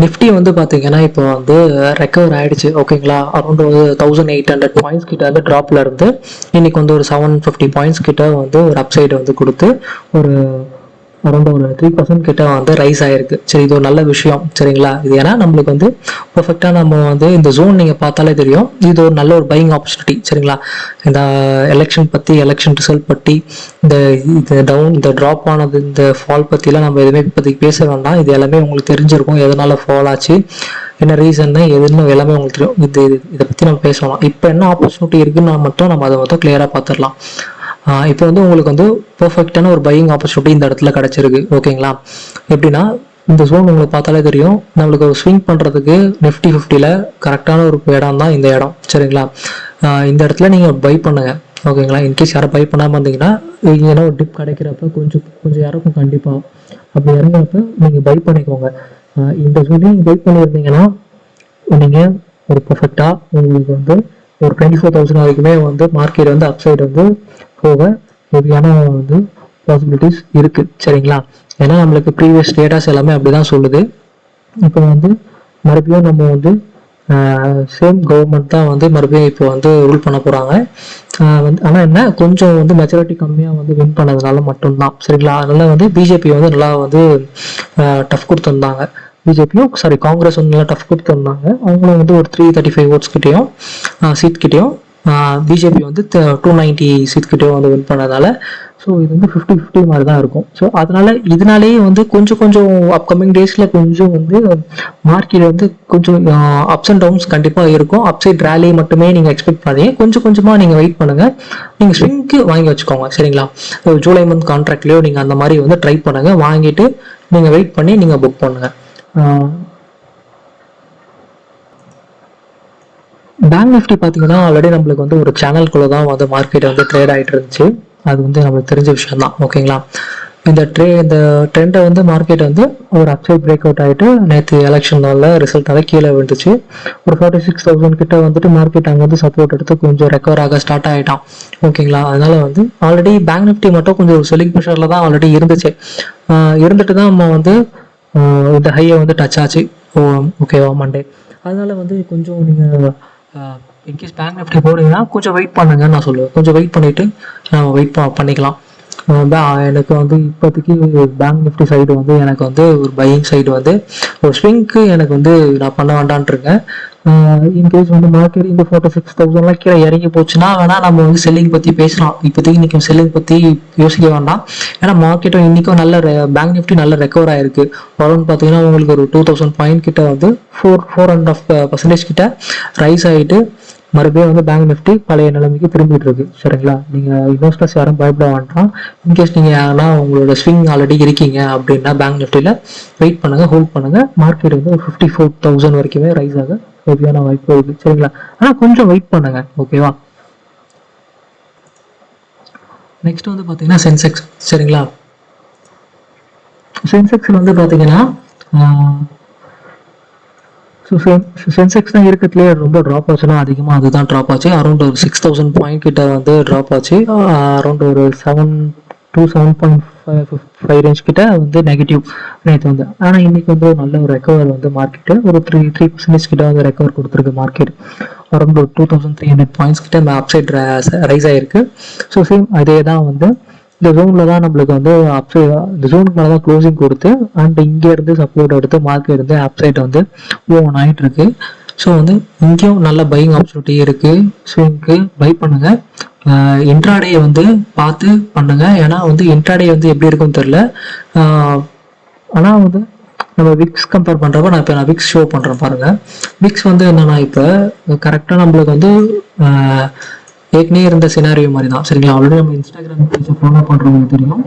Nifty வந்து பார்த்தீங்கன்னா இப்போ வந்து ரெக்கவர் ஆயிடுச்சு ஓகேங்களா. அரௌண்ட் ஒரு 1800 பாயிண்ட்ஸ் கிட்ட வந்து ட்ராப்ல இருந்து இன்னைக்கு வந்து ஒரு 750 பாயிண்ட்ஸ் கிட்ட வந்து ஒரு அப்சைடு வந்து கொடுத்து ஒரு அரௌண்ட் ஒரு 3% கிட்ட வந்து ரைஸ் ஆயிருக்கு. சரி, இது ஒரு நல்ல விஷயம் சரிங்களா. இது ஏன்னா நம்மளுக்கு வந்து பர்ஃபெக்டாக நம்ம வந்து இந்த ஜோன் நீங்கள் பார்த்தாலே தெரியும், இது ஒரு நல்ல ஒரு பையிங் ஆப்பர்ச்சுனிட்டி சரிங்களா. இந்த எலெக்ஷன் ரிசல்ட் பற்றி இந்த இந்த ட்ராப் ஆனது இந்த ஃபால் பற்றிலாம் நம்ம எதுவுமே இப்போதைக்கு பேச வேண்டாம். இது எல்லாமே உங்களுக்கு தெரிஞ்சிருக்கும், எதனால ஃபால் ஆச்சு, என்ன ரீசன்னு எதுன்னு எல்லாமே உங்களுக்கு தெரியும். இதை பற்றி நம்ம பேசலாம். இப்போ என்ன ஆப்பர்ச்சுனிட்டி இருக்குன்னு மட்டும் நம்ம அதை மட்டும் கிளியராக பார்த்துடலாம். இப்போ வந்து உங்களுக்கு வந்து பர்ஃபெக்டான ஒரு பையிங் ஆப்பர்ச்சுனிட்டி இந்த இடத்துல கிடச்சிருக்கு ஓகேங்களா. எப்படின்னா இந்த ஜோன் உங்களுக்கு பார்த்தாலே தெரியும், நம்மளுக்கு ஒரு ஸ்விங் பண்ணுறதுக்கு நிஃப்டி 50ல் கரெக்டான ஒரு இடம் தான் இந்த இடம் சரிங்களா. இந்த இடத்துல நீங்கள் பை பண்ணுங்க ஓகேங்களா. இன்கேஸ் யாரும் பை பண்ணாமல் இருந்தீங்கன்னா ஏன்னா ஒரு டிப் கிடைக்கிறப்ப கொஞ்சம் இறக்கும் கண்டிப்பாக. அப்படி இறங்குறப்ப நீங்கள் பை பண்ணிக்கோங்க. இந்த ஜோனையும் நீங்கள் பை பண்ணியிருந்தீங்கன்னா நீங்கள் ஒரு பர்ஃபெக்டாக உங்களுக்கு வந்து ஒரு 24,000 வரைக்குமே வந்து மார்க்கெட் வந்து அப்சைடு வந்து போக ஹெவியான வந்து பாசிபிலிட்டிஸ் இருக்குது சரிங்களா. ஏன்னா நம்மளுக்கு ப்ரீவியஸ் டேட்டாஸ் எல்லாமே அப்படி தான் சொல்லுது. இப்போ வந்து மறுபடியும் நம்ம வந்து சேம் கவர்மெண்ட் தான் வந்து மறுபடியும் இப்போ வந்து ரூல் பண்ண போகிறாங்க வந்து. ஆனால் என்ன கொஞ்சம் வந்து மெஜாரிட்டி கம்மியாக வந்து வின் பண்ணதுனால மட்டும்தான் சரிங்களா. அதனால வந்து பிஜேபி வந்து நல்லா வந்து டஃப் கொடுத்துருந்தாங்க. காங்கிரஸ் வந்து நல்லா டஃப் கொடுத்துருந்தாங்க. அவங்களும் வந்து ஒரு 335 ஓட்ஸ் கிட்டேயும் சீட் கிட்டேயும், பிஜேபி வந்து 290 சீட் கிட்டேயும் வந்து வின் பண்ணதால ஸோ இது வந்து 50-50 மாதிரி தான் இருக்கும். ஸோ இதனாலேயே வந்து கொஞ்சம் அப்கமிங் டேஸில் கொஞ்சம் வந்து மார்க்கெட் வந்து கொஞ்சம் அப்ஸ் அண்ட் டவுன்ஸ் கண்டிப்பாக இருக்கும். அப்சைட் ரேலி மட்டுமே நீங்கள் எக்ஸ்பெக்ட் பண்ணீங்க. கொஞ்சமாக நீங்கள் வெயிட் பண்ணுங்கள். நீங்கள் ஸ்விங்க்கு வாங்கி வச்சுக்கோங்க சரிங்களா. ஜூலை மந்த் கான்ட்ராக்ட்லேயோ நீங்கள் அந்த மாதிரி வந்து ட்ரை பண்ணுங்கள். வாங்கிட்டு நீங்கள் வெயிட் பண்ணி நீங்கள் புக் பண்ணுங்கள். பேங்க் நிஃப்டி பார்த்தீங்கன்னா ஆல்ரெடி நம்மளுக்கு வந்து ஒரு சேனல்குள்ளே தான் வந்து மார்க்கெட் வந்து ட்ரேட் ஆகிட்டு இருந்துச்சு. அது வந்து நம்மளுக்கு தெரிஞ்ச விஷயம் தான் ஓகேங்களா. இந்த ட்ரெண்டை வந்து மார்க்கெட் வந்து ஒரு அப்சைட் பிரேக் அவுட் ஆகிட்டு நேற்று எலெக்ஷனால ரிசல்ட்டால கீழே விழுந்துச்சு. ஒரு 46,000 கிட்ட வந்துட்டு மார்க்கெட் அங்கே வந்து சப்போர்ட் எடுத்து கொஞ்சம் ரெக்கவர் ஆக ஸ்டார்ட் ஆகிட்டான் ஓகேங்களா. அதனால வந்து ஆல்ரெடி பேங்க் நிஃப்டி மட்டும் கொஞ்சம் ஒரு செல்லிங் ப்ரெஷரில் தான் ஆல்ரெடி இருந்துச்சு. இருந்துட்டு தான் நம்ம வந்து இந்த ஹையை வந்து டச் ஆச்சு ஓகேவா மண்டே. அதனால வந்து கொஞ்சம் நீங்கள் இன்கேஸ் பேங்க் நிஃப்டி போனீங்கன்னா கொஞ்சம் வெயிட் பண்ணுங்கன்னு நான் சொல்லுவேன். கொஞ்சம் வெயிட் பண்ணிவிட்டு நம்ம வெயிட் பண்ணிக்கலாம். எனக்கு வந்து இப்போதைக்கு பேங்க் நிஃப்டி சைடு வந்து எனக்கு வந்து ஒரு பையிங் சைடு வந்து ஒரு ஸ்விங்க்கு எனக்கு வந்து நான் பண்ண வேண்டான் இருக்கேன். இன்கேஸ் வந்து மார்க்கெட் இந்த 46,000 கீழே இறங்கி போச்சுன்னா வேணால் நம்ம வந்து செல்லிங் பற்றி பேசலாம். இப்போதைக்கு இன்றைக்கி செல்லிங் பற்றி யோசிக்க வேண்டாம். ஏன்னா மார்க்கெட்டும் இன்றைக்கும் நல்ல பேங்க் நிஃப்டி நல்ல ரெக்கவர் ஆகிருக்கு. வரணும்னு பார்த்தீங்கன்னா உங்களுக்கு ஒரு 2,000 பாயிண்ட் கிட்ட வந்து 4.5% கிட்ட ரைஸ் ஆகிட்டு மறுபடியும் வந்து பேங்க் நிஃப்டி பழைய நிலைமைக்கு திரும்பிட்டு இருக்கு சரிங்களா. நீங்கள் இன்வெஸ்டர்ஸ் யாரும் பயப்பட வேண்டாம். இன்கேஸ் நீங்கள் யாருன்னா உங்களோட ஸ்விங் ஆல்ரெடி இருக்கீங்க அப்படின்னா பேங்க் நிஃப்டியில் வெயிட் பண்ணுங்கள், ஹோல்ட் பண்ணுங்கள். மார்க்கெட் வந்து ஒரு 54,000 வரைக்குமே ரைஸ் ஆக ஹெவியான வாய்ப்பு இருக்குது சரிங்களா. ஆனால் கொஞ்சம் வெயிட் பண்ணுங்கள் ஓகேவா. நெக்ஸ்ட் வந்து பார்த்தீங்கன்னா சென்செக்ஸ் சரிங்களா. சென்செக்ஸில் வந்து பார்த்தீங்கன்னா சென்செக்ஸ் தான் இருக்கிறதுலேயே ரொம்ப ட்ராப் ஆச்சுன்னா அதிகமாக அதுதான் ட்ராப் ஆச்சு. அரௌண்ட் ஒரு 6,000 பாயிண்ட் கிட்ட வந்து ட்ராப் ஆச்சு. அரௌண்ட் ஒரு 7.5 ரேஞ்ச் கிட்ட வந்து நெகட்டிவ் நேற்று வந்து. ஆனால் இன்னைக்கு வந்து நல்ல ஒரு ரெக்கவர் வந்து மார்க்கெட்டு ஒரு 3% கிட்ட வந்து ரெக்கவர் கொடுத்துருக்கு மார்க்கெட். அரௌண்ட் ஒரு 2,300 பாயிண்ட்ஸ் கிட்ட இந்த அப்சைட் ரைஸ் ஆகிருக்கு. ஸோ சேம் அதே தான் வந்து இந்த ஜோனில் தான் நம்மளுக்கு வந்து இந்த ஜோனுக்கு மேலே தான் க்ளோசிங் கொடுத்து அண்ட் இங்கேருந்து சப்போர்ட் எடுத்து மார்க்கெட் இருந்து அப்சைட் வந்து ஓன் ஆகிட்டு இருக்கு. ஸோ வந்து இங்கேயும் நல்ல பையிங் ஆப்பர்ச்சுனிட்டி இருக்குது. ஸ்விங்க்கு பை பண்ணுங்கள். இன்ட்ராடே வந்து பார்த்து பண்ணுங்கள். ஏன்னா வந்து இன்ட்ராடே வந்து எப்படி இருக்குன்னு தெரில. ஆனால் வந்து நம்ம விக்ஸ் கம்பேர் பண்ணுறப்ப நான் விக்ஸ் ஷோ பண்ணுறேன் பாருங்கள். விக்ஸ் வந்து என்னென்னா இப்போ கரெக்டாக நம்மளுக்கு வந்து ஏற்கனவே இருந்த சினாரியோ மாதிரி தான் சரிங்களா. ஆல்ரெடி நம்ம இன்ஸ்டாகிராம் பேஜை ஃபாலோ பண்ணுறவங்களுக்கு தெரியும்.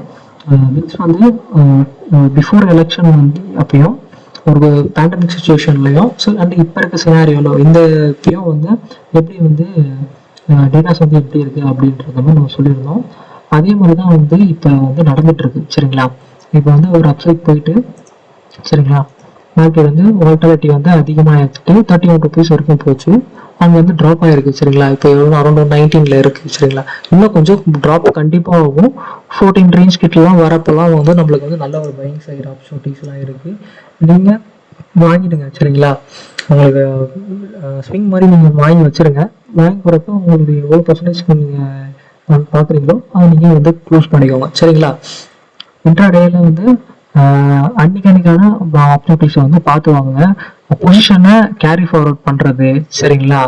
விக்ஸ் வந்து பிஃபோர் எலெக்ஷன் வந்து அப்பயும் ஒரு பேண்டமிக் சுச்சுவேஷன்லையும் ஸோ அண்ட் இப்போ இருக்க சினாரியோவில் இந்த இப்பயும் வந்து எப்படி வந்து டேட்டாஸ் வந்து எப்படி இருக்குது அப்படின்றத மாதிரி நம்ம சொல்லியிருந்தோம். அதே மாதிரி தான் வந்து இப்போ வந்து நடந்துகிட்ருக்கு சரிங்களா. இப்போ வந்து ஒரு அப்சைட் போயிட்டு சரிங்களா மார்க்கெட் வந்து வால்டாலிட்டி வந்து அதிகமாகிட்டு 31 rupees வரைக்கும் போச்சு. அங்கே வந்து ட்ராப் ஆகிருக்கு சரிங்களா. இப்போ அரௌண்ட் 19 இருக்குது சரிங்களா. இன்னும் கொஞ்சம் ட்ராப் கண்டிப்பாக ஆகும். 14 ரேஞ்ச் கிட்டலாம் வரப்பெல்லாம் வந்து நம்மளுக்கு வந்து நல்ல ஒரு பையிங் சைடு ஆப்பர்ச்சுனிட்டிஸ்லாம் இருக்குது. நீங்கள் வாங்கிடுங்க சரிங்களா. உங்களுக்கு ஸ்விங் மாதிரி நீங்கள் வாங்கி வச்சுருங்க. வாங்கி போகிறப்ப உங்களுடைய எவ்வளோ பர்சன்டேஜ் நீங்கள் பார்க்குறீங்களோ அதை நீங்கள் வந்து க்ளோஸ் பண்ணிக்கோங்க சரிங்களா. இன்ட்ராடேல வந்து அன்னைக்கான ஆப்பர்ச்சுனிட்டிஸை வந்து பார்த்து வாங்குங்க. பொசிஷனை கேரி ஃபார்வர்ட் பண்ணுறது சரிங்களா.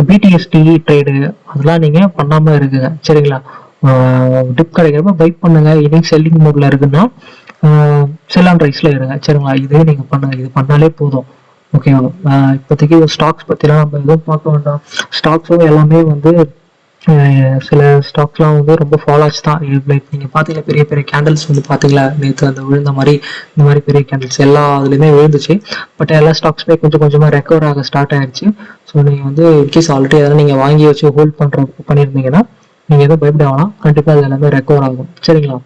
பிடிஎஸ்டி ட்ரேடு அதெல்லாம் நீங்கள் பண்ணாமல் இருக்குங்க சரிங்களா. டிப் கிடைக்கிறப்ப பை பண்ணுங்க. இன்னைக்கு செல்லிங் மோட்ல இருக்குன்னா செல் ஆன் ரைஸ்ல இருங்க சரிங்களா. இதே நீங்கள் பண்ணுங்க, இது பண்ணாலே போதும் ஓகேவா. இப்போதைக்கு ஸ்டாக்ஸ் பற்றிலாம் நம்ம எதுவும் பார்க்க வேண்டாம். ஸ்டாக்ஸும் எல்லாமே வந்து சில ஸ்டாக்ஸ்லாம் வந்து ரொம்ப ஃபாலோ ஆச்சு தான். லைக் நீங்கள் பார்த்தீங்களா பெரிய பெரிய கேண்டில்ஸ் வந்து பார்த்தீங்களா நேற்று அந்த விழுந்த மாதிரி, இந்த மாதிரி பெரிய கேண்டில்ஸ் எல்லா அதுலேயுமே விழுந்துச்சு. பட் எல்லா ஸ்டாக்ஸுமே கொஞ்சம் கொஞ்சமாக ரெக்கவர் ஆக ஸ்டார்ட் ஆயிடுச்சு. ஸோ நீங்கள் வந்து இன்கேஸ் ஆல்ரெடி எதனா நீங்கள் வாங்கி வச்சு ஹோல்ட் பண்ணியிருந்தீங்கன்னா நீங்கள் எதுவும் பயப்பட வேணாம். கண்டிப்பாக அது எல்லாமே ரெக்கவர் ஆகும் சரிங்களா.